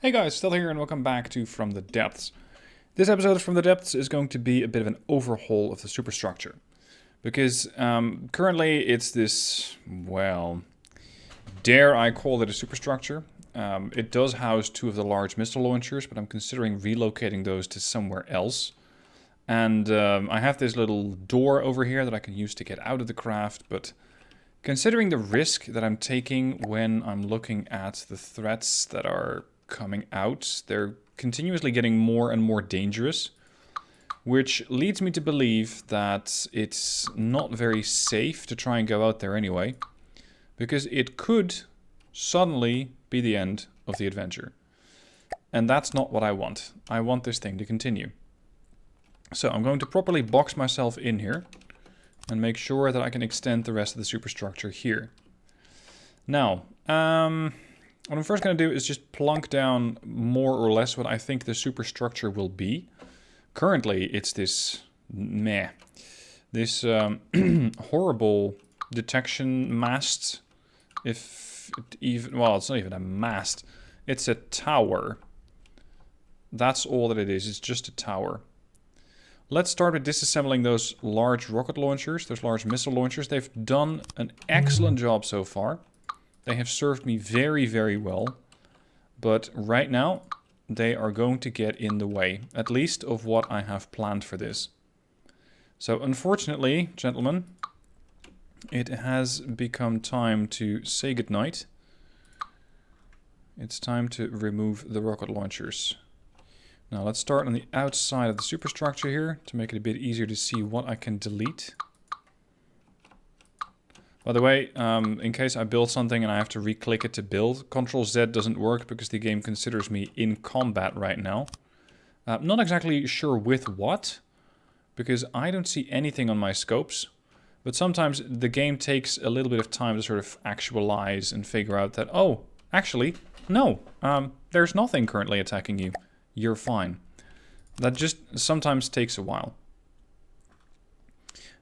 Hey guys, still here and welcome back to From the Depths. This episode of From the Depths is going to be a bit of an overhaul of the superstructure. Because currently it's this, well, dare I call it a superstructure? It does house two of the large missile launchers, but I'm considering relocating those to somewhere else. And I have this little door over here that I can use to get out of the craft, but considering the risk that I'm taking when I'm looking at the threats that are coming out, they're continuously getting more and more dangerous, which leads me to believe that it's not very safe to try and go out there anyway, because it could suddenly be the end of the adventure. And that's not what I want. I want this thing to continue. So I'm going to properly box myself in here and make sure that I can extend the rest of the superstructure here. Now, what I'm first going to do is just plunk down more or less what I think the superstructure will be. Currently, it's this horrible detection mast. If it even, well, it's not even a mast. It's a tower. That's all that it is. It's just a tower. Let's start with disassembling those large rocket launchers, those large missile launchers. They've done an excellent job so far. They have served me very, very well. But right now, they are going to get in the way, at least of what I have planned for this. So unfortunately, gentlemen, it has become time to say goodnight. It's time to remove the rocket launchers. Now let's start on the outside of the superstructure here to make it a bit easier to see what I can delete. By the way, in case I build something and I have to re-click it to build, Ctrl Z doesn't work because the game considers me in combat right now. Not exactly sure with what, because I don't see anything on my scopes. But sometimes the game takes a little bit of time to sort of actualize and figure out that, oh, actually, no, there's nothing currently attacking you. You're fine. That just sometimes takes a while.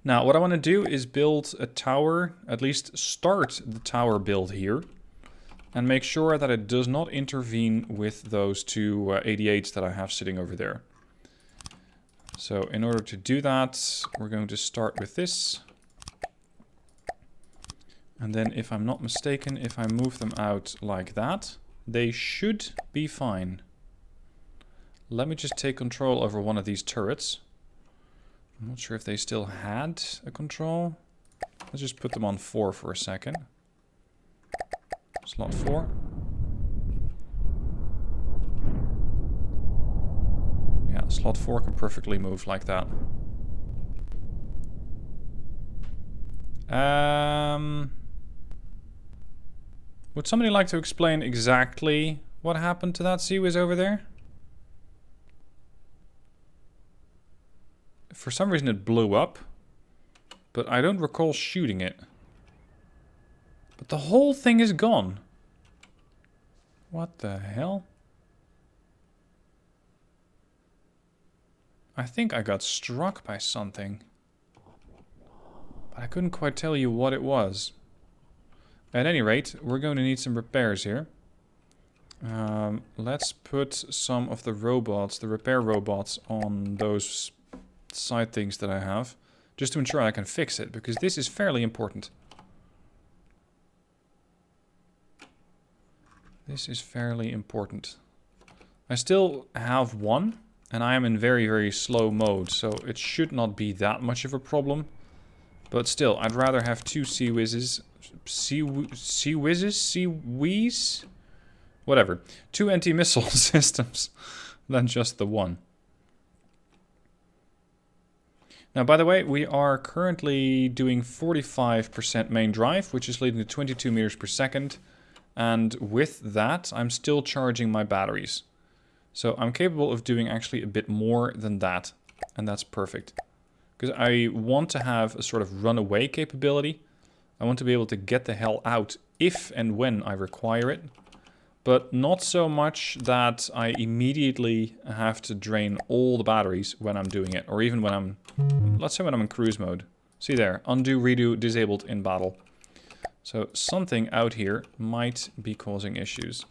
Now, what I want to do is build a tower, at least start the tower build here, and make sure that it does not intervene with those two 88s that I have sitting over there. So in order to do that, we're going to start with this. And then if I'm not mistaken, if I move them out like that, they should be fine. Let me just take control over one of these turrets. I'm not sure if they still had a control. Let's just put them on 4 for a second. Slot 4. Yeah, slot 4 can perfectly move like that. Would somebody like to explain exactly what happened to that sea whiz over there? For some reason it blew up, but I don't recall shooting it. But the whole thing is gone. What the hell? I think I got struck by something. But I couldn't quite tell you what it was. At any rate, we're going to need some repairs here. Let's put some of the robots, the repair robots, on those side things that I have, just to ensure I can fix it, because this is fairly important. This is fairly important. I still have one, and I am in very, very slow mode, so it should not be that much of a problem. But still, I'd rather have two sea whizzes, whatever, two anti-missile systems than just the one. Now, by the way, we are currently doing 45% main drive, which is leading to 22 meters per second. And with that, I'm still charging my batteries. So I'm capable of doing actually a bit more than that. And that's perfect. Because I want to have a sort of runaway capability. I want to be able to get the hell out if and when I require it. But not so much that I immediately have to drain all the batteries when I'm doing it. Or even when I'm, let's say when I'm in cruise mode. See there, undo, redo, disabled in battle. So something out here might be causing issues.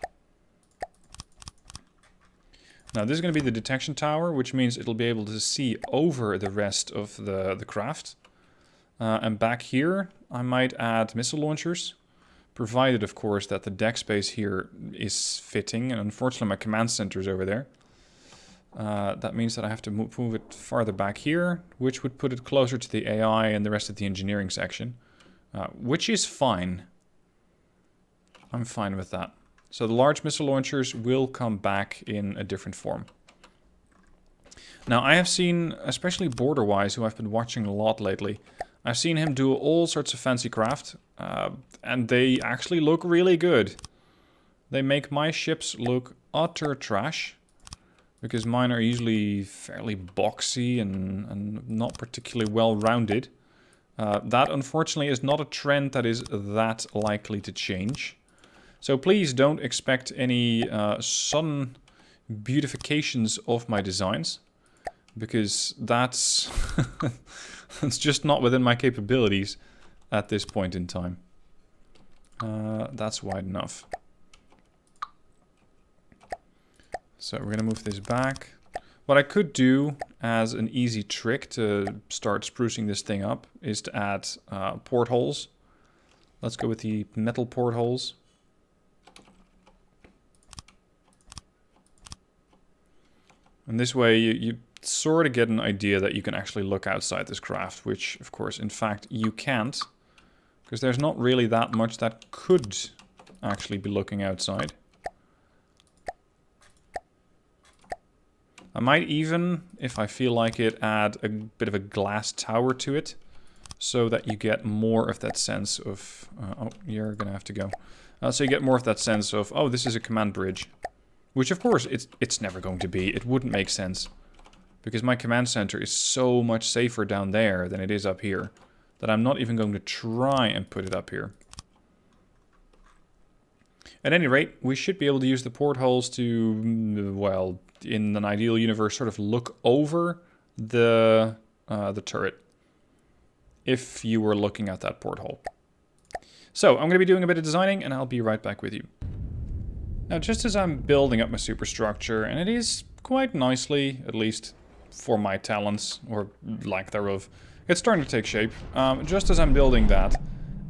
Now this is going to be the detection tower, which means it'll be able to see over the rest of the craft. And back here, I might add missile launchers, provided, of course, that the deck space here is fitting. And unfortunately, my command center is over there. That means that I have to move it farther back here, which would put it closer to the AI and the rest of the engineering section, which is fine. I'm fine with that. So the large missile launchers will come back in a different form. Now, I have seen, especially Borderwise, who I've been watching a lot lately, I've seen him do all sorts of fancy craft, and they actually look really good. They make my ships look utter trash, because mine are usually fairly boxy and not particularly well-rounded. That, unfortunately, is not a trend that is that likely to change. So please don't expect any sudden beautifications of my designs, because that's it's just not within my capabilities at this point in time. That's wide enough. So we're going to move this back. What I could do as an easy trick to start sprucing this thing up is to add portholes. Let's go with the metal portholes. And this way you sort of get an idea that you can actually look outside this craft, which, of course, in fact, you can't. Because there's not really that much that could actually be looking outside. I might even, if I feel like it, add a bit of a glass tower to it, so that you get more of that sense of... oh, you're going to have to go. So you get more of that sense of, oh, this is a command bridge. Which, of course, it's never going to be. It wouldn't make sense. Because my command center is so much safer down there than it is up here, that I'm not even going to try and put it up here. At any rate, we should be able to use the portholes to, well, in an ideal universe, sort of look over the turret, if you were looking at that porthole. So, I'm going to be doing a bit of designing, and I'll be right back with you. Now, just as I'm building up my superstructure, and it is quite nicely, at least for my talents, or lack thereof, it's starting to take shape. Just as I'm building that,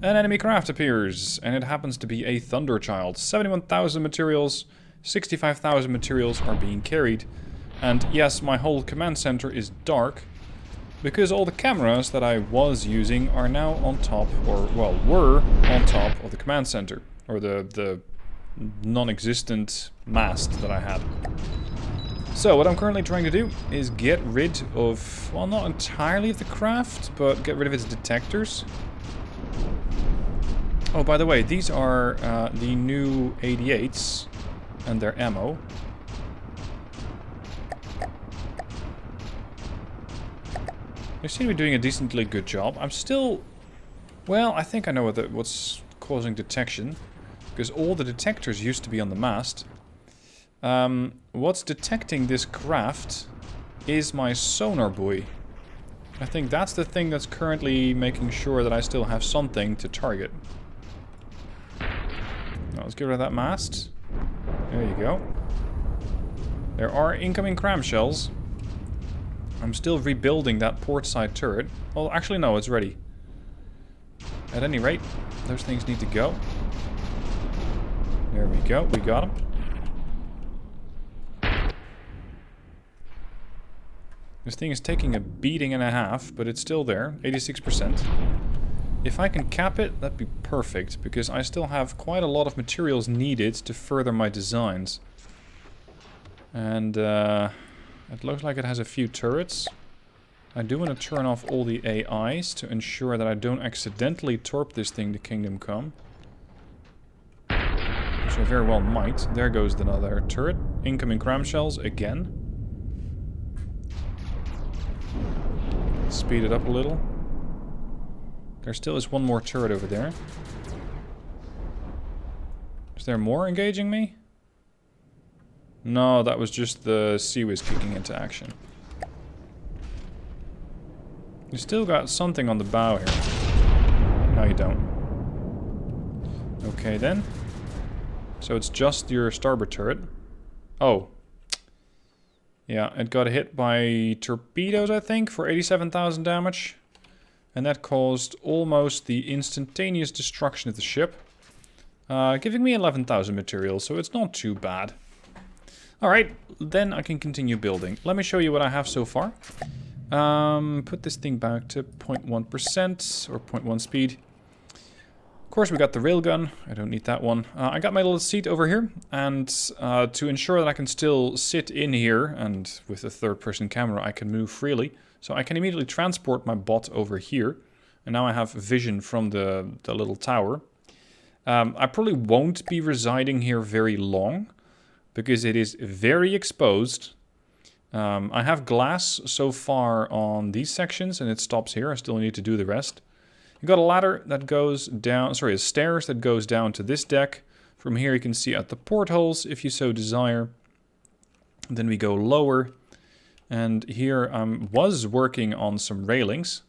an enemy craft appears, and it happens to be a Thunderchild. 71,000 materials, 65,000 materials are being carried. And yes, my whole command center is dark, because all the cameras that I was using are now on top, or, well, were on top of the command center, or the non-existent mast that I had. So what I'm currently trying to do is get rid of, well, not entirely of the craft, but get rid of its detectors. Oh, by the way, these are the new 88s and their ammo. They seem to be doing a decently good job. I'm still, well, I think I know what's causing detection. Because all the detectors used to be on the mast. What's detecting this craft is my sonar buoy. I think that's the thing that's currently making sure that I still have something to target. Now, let's get rid of that mast. There you go. There are incoming cram shells. I'm still rebuilding that port side turret. Well, actually no, it's ready. At any rate, those things need to go. There we go, we got him. This thing is taking a beating and a half, but it's still there, 86%. If I can cap it, that'd be perfect, because I still have quite a lot of materials needed to further my designs. And it looks like it has a few turrets. I do want to turn off all the AIs to ensure that I don't accidentally torp this thing to Kingdom Come. Which I very well might. There goes another turret. Incoming cram shells again. Speed it up a little. There still is one more turret over there. Is there more engaging me? No, that was just the Seawiz kicking into action. You still got something on the bow here. No, you don't. Okay then. So it's just your starboard turret. Oh. Yeah, it got hit by torpedoes, I think, for 87,000 damage. And that caused almost the instantaneous destruction of the ship. Giving me 11,000 materials, so it's not too bad. Alright, then I can continue building. Let me show you what I have so far. Put this thing back to 0.1% or 0.1 speed. Of course, we got the railgun. I don't need that one. I got my little seat over here, and to ensure that I can still sit in here, and with a third-person camera, I can move freely. So I can immediately transport my bot over here, and now I have vision from the little tower. I probably won't be residing here very long, because it is very exposed. I have glass so far on these sections, and it stops here. I still need to do the rest. You got a ladder that goes down, sorry, stairs that goes down to this deck. From here you can see out the portholes if you so desire. Then we go lower. And here I was working on some railings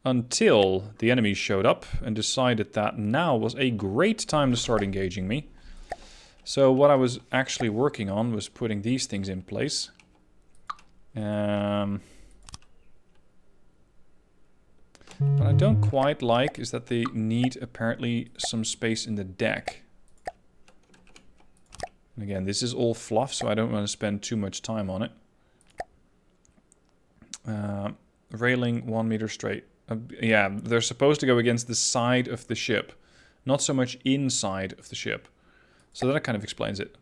until the enemies showed up and decided that now was a great time to start engaging me. So what I was actually working on was putting these things in place. What I don't quite like is that they need apparently some space in the deck. And again, this is all fluff, so I don't want to spend too much time on it. Railing 1 meter straight. Yeah, they're supposed to go against the side of the ship, not so much inside of the ship. So that kind of explains it.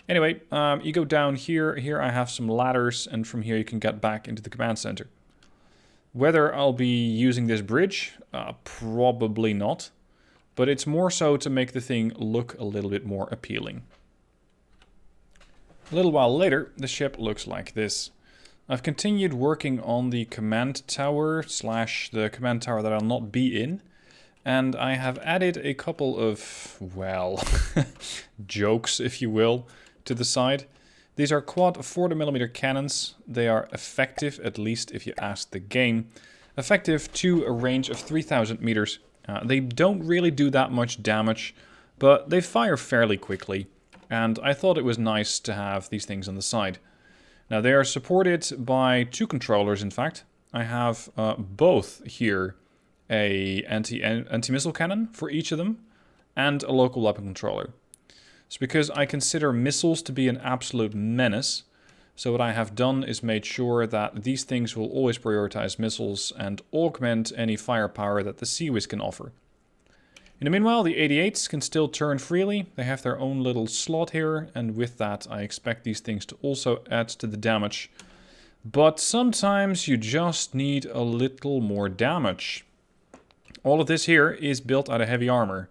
Anyway, you go down here. Here I have some ladders, and from here you can get back into the command center. Whether I'll be using this bridge, probably not. But it's more so to make the thing look a little bit more appealing. A little while later, the ship looks like this. I've continued working on the command tower / the command tower that I'll not be in. And I have added a couple of, well, jokes, if you will, to the side. These are quad 40mm cannons. They are effective, at least if you ask the game. Effective to a range of 3,000 meters. They don't really do that much damage, but they fire fairly quickly. And I thought it was nice to have these things on the side. Now they are supported by 2 controllers, in fact. I have both here a anti-missile cannon for each of them and a local weapon controller. It's because I consider missiles to be an absolute menace. So what I have done is made sure that these things will always prioritize missiles and augment any firepower that the Seawiz can offer. In the meanwhile, the 88s can still turn freely. They have their own little slot here, and with that I expect these things to also add to the damage. But sometimes you just need a little more damage. All of this here is built out of heavy armor.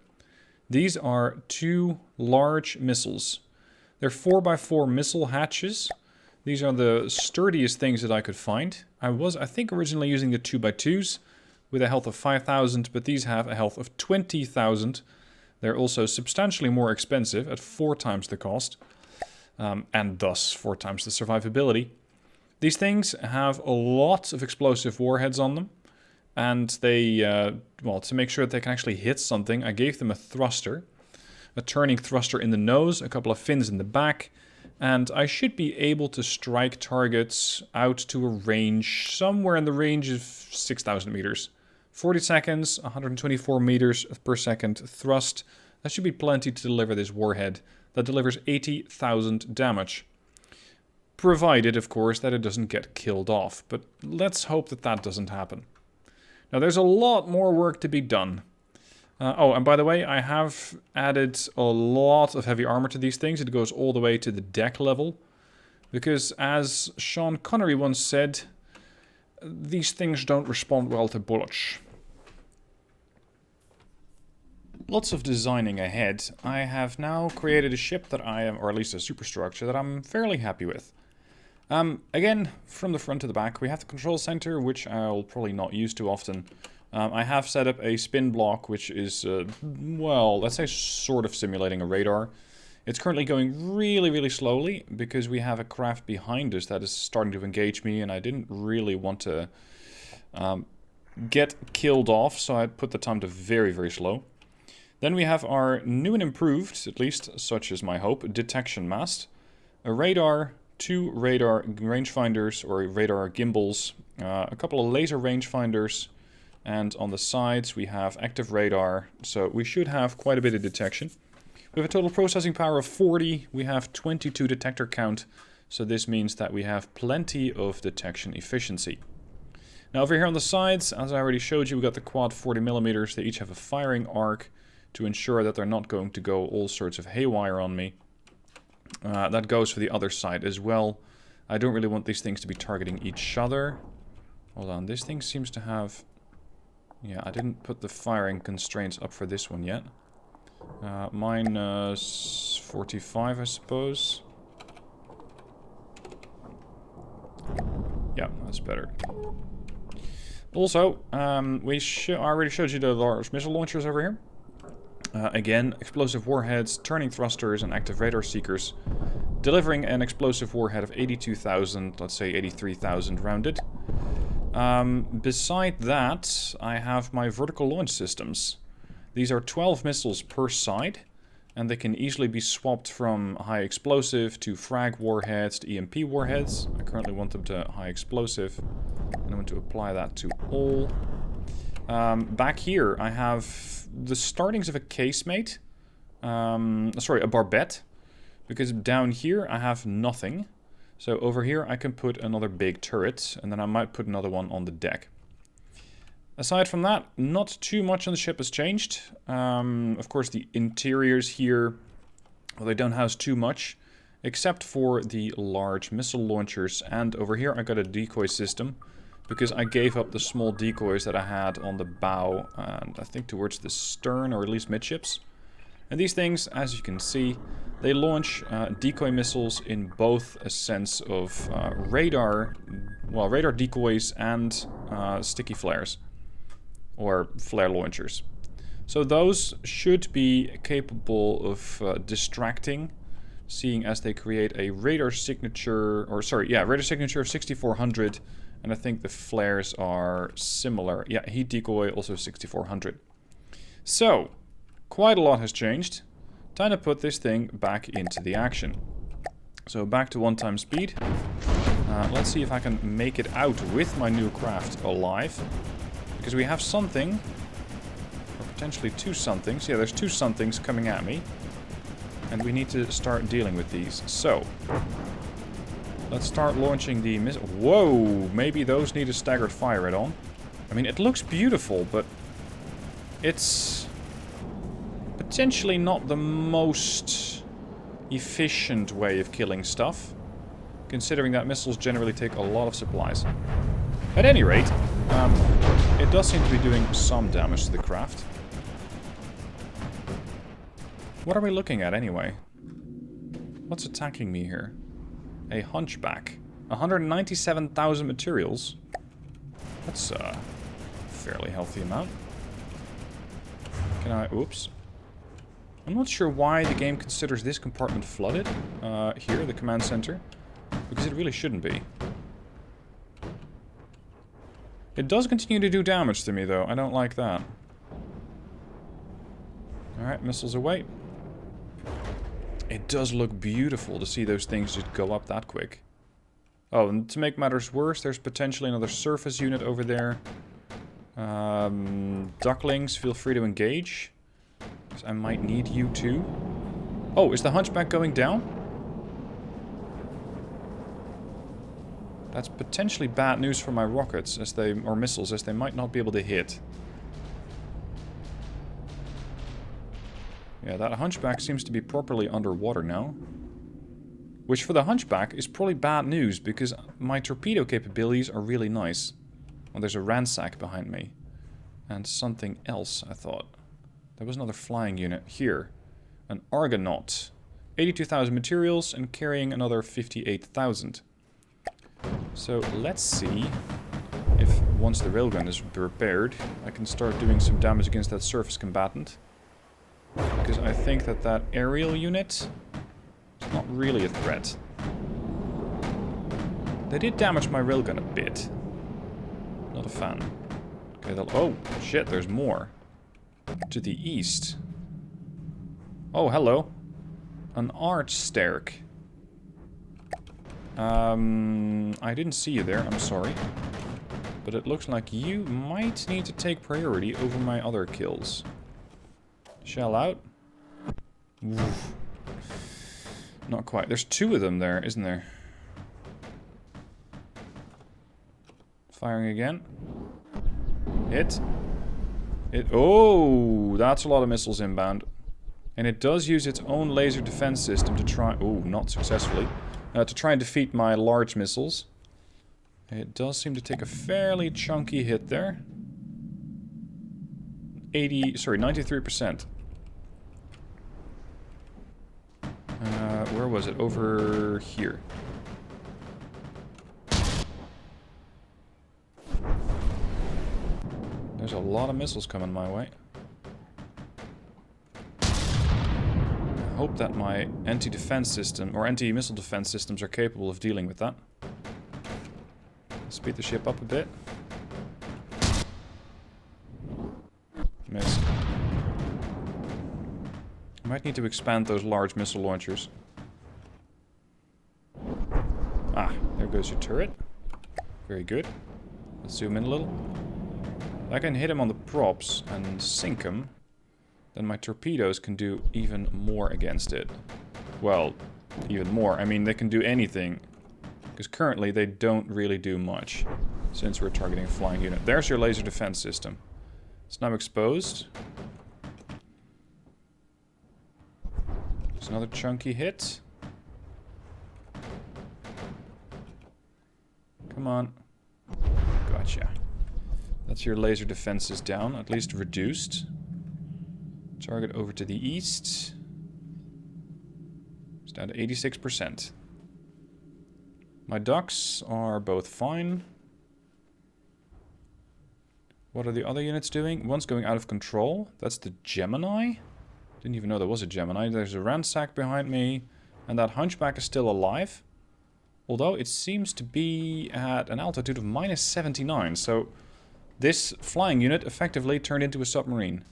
These are 2 large missiles. They're 4x4 missile hatches. These are the sturdiest things that I could find. I was, I think, originally using the 2x2s. With a health of 5,000, but these have a health of 20,000. They're also substantially more expensive at 4 times the cost, and thus 4 times the survivability. These things have a lot of explosive warheads on them, and they, well, to make sure that they can actually hit something, I gave them a thruster, a turning thruster in the nose, a couple of fins in the back, and I should be able to strike targets out to a range, somewhere in the range of 6,000 meters. 40 seconds, 124 meters per second thrust. That should be plenty to deliver this warhead that delivers 80,000 damage. Provided, of course, that it doesn't get killed off. But let's hope that that doesn't happen. Now, there's a lot more work to be done. Oh, and by the way, I have added a lot of heavy armor to these things. It goes all the way to the deck level. Because, as Sean Connery once said, these things don't respond well to bullets. Lots of designing ahead. I have now created a ship that I am, or at least a superstructure, that I'm fairly happy with. Again, from the front to the back, we have the control center, which I'll probably not use too often. I have set up a spin block, which is, well, let's say sort of simulating a radar. It's currently going really, really slowly because we have a craft behind us that is starting to engage me, and I didn't really want to get killed off, so I put the time to very, very slow. Then we have our new and improved, at least such is my hope, detection mast. A radar, 2 radar rangefinders or radar gimbals, a couple of laser rangefinders, and on the sides we have active radar, so we should have quite a bit of detection. We have a total processing power of 40, we have 22 detector count, so this means that we have plenty of detection efficiency. Now over here on the sides, as I already showed you, we got the quad 40mm. They each have a firing arc to ensure that they're not going to go all sorts of haywire on me. That goes for the other side as well. I don't really want these things to be targeting each other. Hold on, this thing seems to have... Yeah, I didn't put the firing constraints up for this one yet. Minus 45, I suppose. Yeah, that's better. Also, I already showed you the large missile launchers over here. Again, explosive warheads, turning thrusters, and active radar seekers, delivering an explosive warhead of 82,000, let's say 83,000 rounded. Beside that, I have my vertical launch systems. These are 12 missiles per side, and they can easily be swapped from high explosive to frag warheads to EMP warheads. I currently want them to high explosive, and I want to apply that to all. Back here I have the startings of a casemate, sorry, a barbette, because down here I have nothing. So over here I can put another big turret, and then I might put another one on the deck. Aside from that, not too much on the ship has changed. Of course, the interiors here, well, they don't house too much, except for the large missile launchers. And over here I got a decoy system, because I gave up the small decoys that I had on the bow, and I think towards the stern, or at least midships. And these things, as you can see, they launch decoy missiles in both a sense of radar decoys and sticky flares. Or flare launchers. So those should be capable of distracting, seeing as they create a radar signature, radar signature of 6400, and I think the flares are similar. Yeah, heat decoy also 6400. So, quite a lot has changed. Time to put this thing back into the action. So back to 1x speed. Let's see if I can make it out with my new craft alive. Because we have something, or potentially 2 somethings. Yeah, there's 2 somethings coming at me. And we need to start dealing with these. So, let's start launching the missile. Whoa! Maybe those need a staggered fire add-on. I mean, it looks beautiful, but it's potentially not the most efficient way of killing stuff, considering that missiles generally take a lot of supplies. At any rate, it does seem to be doing some damage to the craft. What are we looking at anyway? What's attacking me here? A hunchback. 197,000 materials. That's a fairly healthy amount. Can I... Oops. I'm not sure why the game considers this compartment flooded. Here, the command center. Because it really shouldn't be. It does continue to do damage to me, though. I don't like that. Alright, missiles away. It does look beautiful to see those things just go up that quick. Oh, and to make matters worse, there's potentially another surface unit over there. Ducklings, feel free to engage. Because I might need you too. Oh, is the hunchback going down? That's potentially bad news for my rockets, or missiles, as they might not be able to hit. Yeah, that hunchback seems to be properly underwater now. Which for the hunchback is probably bad news, because my torpedo capabilities are really nice. Well, there's a ransack behind me. And something else, I thought. There was another flying unit. Here. An Argonaut. 82,000 materials and carrying another 58,000. So let's see if once the railgun is repaired, I can start doing some damage against that surface combatant. Because I think that that aerial unit is not really a threat. They did damage my railgun a bit. Not a fan. Okay, oh, shit, there's more. To the east. Oh, hello. An arch sterk. I didn't see you there, I'm sorry. But it looks like you might need to take priority over my other kills. Shell out. Oof. Not quite. There's 2 of them there, isn't there? Firing again. Hit. Hit. Oh, that's a lot of missiles inbound. And it does use its own laser defense system to try... Oh, not successfully. To try and defeat my large missiles. It does seem to take a fairly chunky hit there. 93%. Where was it? Over here. There's a lot of missiles coming my way. I hope that my anti-defense system, or anti-missile defense systems are capable of dealing with that. Speed the ship up a bit. Miss. I might need to expand those large missile launchers. Ah, there goes your turret. Very good. Let's zoom in a little. If I can hit him on the props and sink him, then my torpedoes can do even more against it. Well, even more. I mean, they can do anything. Because currently they don't really do much. Since we're targeting a flying unit. There's your laser defense system. It's now exposed. There's another chunky hit. Come on. Gotcha. That's your laser defenses down, at least reduced. Target over to the east. It's down to 86%. My ducks are both fine. What are the other units doing? One's going out of control. That's the Gemini. Didn't even know there was a Gemini. There's a Ransack behind me. And that Hunchback is still alive. Although it seems to be at an altitude of minus 79. So this flying unit effectively turned into a submarine.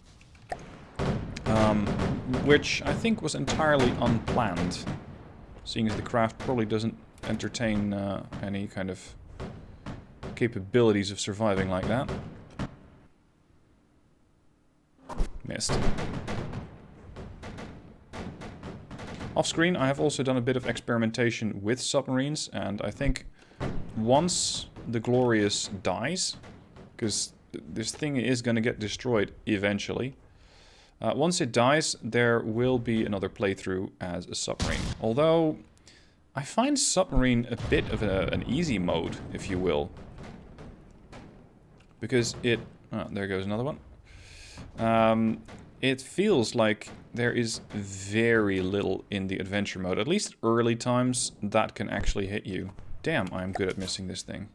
Which I think was entirely unplanned. Seeing as the craft probably doesn't entertain any kind of capabilities of surviving like that. Missed. Off screen, I have also done a bit of experimentation with submarines, and I think once the Glorious dies, because this thing is going to get destroyed eventually, once it dies, there will be another playthrough as a submarine. Although, I find submarine a bit of an easy mode, if you will. Because it... Oh, there goes another one. It feels like there is very little in the adventure mode. At least early times, that can actually hit you. Damn, I'm good at missing this thing.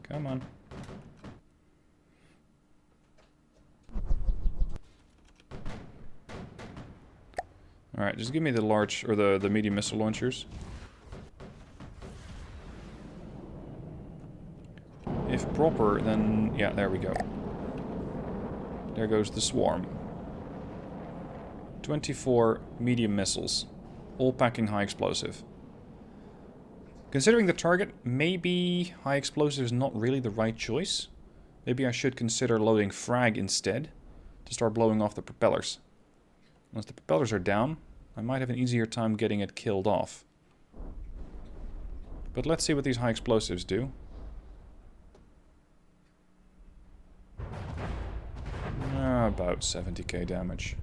Come on. Alright, just give me the large, or the medium missile launchers. If proper, then... yeah, there we go. There goes the swarm. 24 medium missiles. All packing high explosive. Considering the target, maybe high explosive is not really the right choice. Maybe I should consider loading frag instead. To start blowing off the propellers. Once the propellers are down, I might have an easier time getting it killed off. But let's see what these high explosives do. About 70k damage.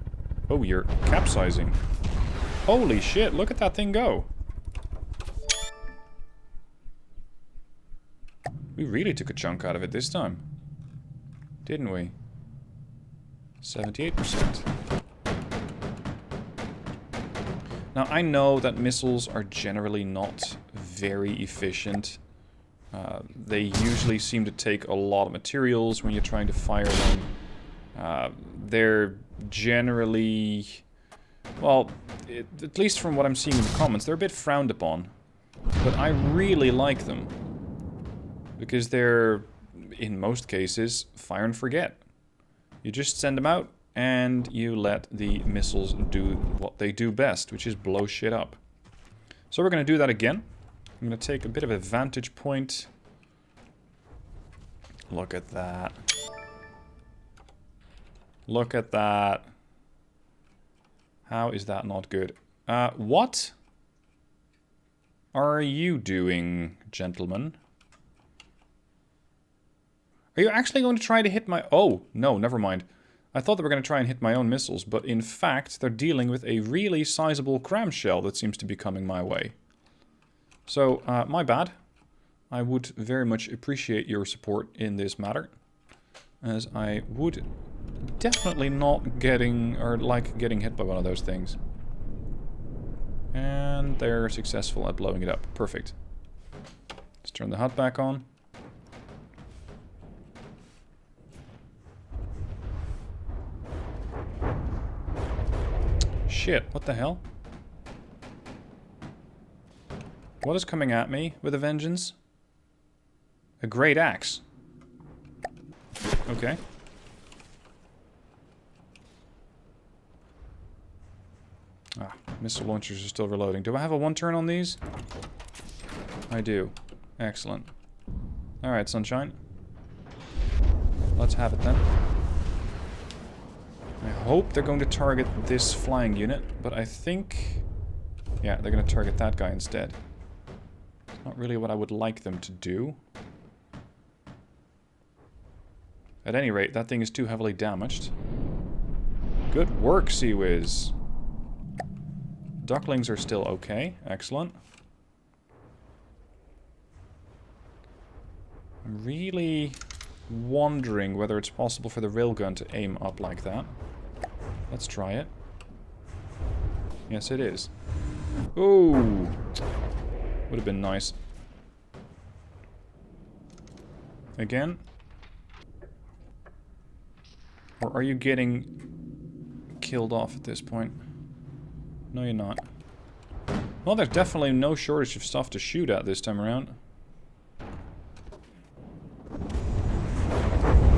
Oh, you're capsizing. Holy shit, look at that thing go. We really took a chunk out of it this time. Didn't we? 78%. Now, I know that missiles are generally not very efficient. They usually seem to take a lot of materials when you're trying to fire them. They're generally... well, at least from what I'm seeing in the comments, they're a bit frowned upon. But I really like them. Because they're, in most cases, fire and forget. You just send them out, and you let the missiles do what they do best, which is blow shit up. So we're going to do that again. I'm going to take a bit of a vantage point. Look at that. Look at that. How is that not good? What are you doing, gentlemen? Are you actually going to try to hit my... Oh, no, never mind. I thought they were going to try and hit my own missiles, but in fact, they're dealing with a really sizable cram shell that seems to be coming my way. So, my bad. I would very much appreciate your support in this matter, as I would definitely not getting hit by one of those things. And they're successful at blowing it up. Perfect. Let's turn the HUD back on. Shit, what the hell? What is coming at me with a vengeance? A great axe. Okay. Ah, missile launchers are still reloading. Do I have a one turn on these? I do. Excellent. Alright, sunshine. Let's have it then. I hope they're going to target this flying unit, but I think... yeah, they're going to target that guy instead. It's not really what I would like them to do. At any rate, that thing is too heavily damaged. Good work, Sea-Wiz. Ducklings are still okay. Excellent. I'm really wondering whether it's possible for the railgun to aim up like that. Let's try it. Yes, it is. Ooh! Would have been nice. Again? Or are you getting killed off at this point? No, you're not. Well, there's definitely no shortage of stuff to shoot at this time around.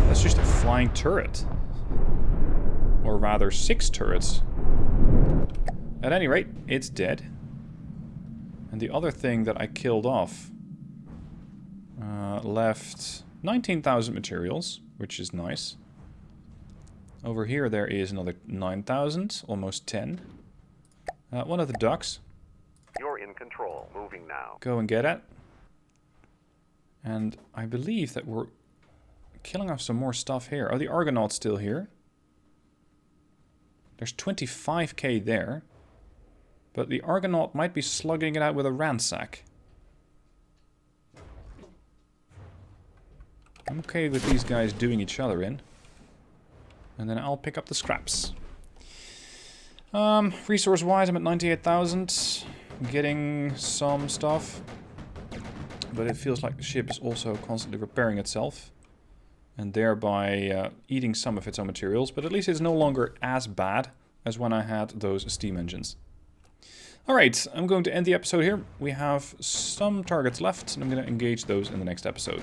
That's just a flying turret. Or rather, 6 turrets. At any rate, it's dead. And the other thing that I killed off left 19,000 materials, which is nice. Over here there is another 9,000, almost 10. One of the ducks. You're in control. Moving now. Go and get it. And I believe that we're killing off some more stuff here. Are the Argonauts still here? There's 25k there. But the Argonaut might be slugging it out with a ransack. I'm okay with these guys doing each other in. And then I'll pick up the scraps. Resource-wise, I'm at 98,000. Getting some stuff. But it feels like the ship is also constantly repairing itself. And thereby eating some of its own materials. But at least it's no longer as bad as when I had those steam engines. Alright, I'm going to end the episode here. We have some targets left, and I'm going to engage those in the next episode.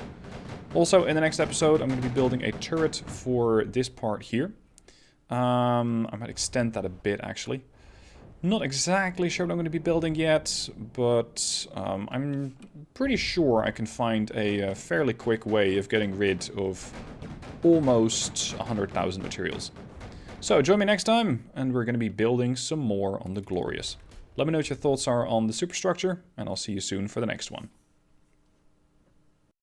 Also, in the next episode, I'm going to be building a turret for this part here. I might extend that a bit, actually. Not exactly sure what I'm going to be building yet, but I'm pretty sure I can find a fairly quick way of getting rid of almost 100,000 materials. So, join me next time, and we're going to be building some more on the Glorious. Let me know what your thoughts are on the superstructure, and I'll see you soon for the next one.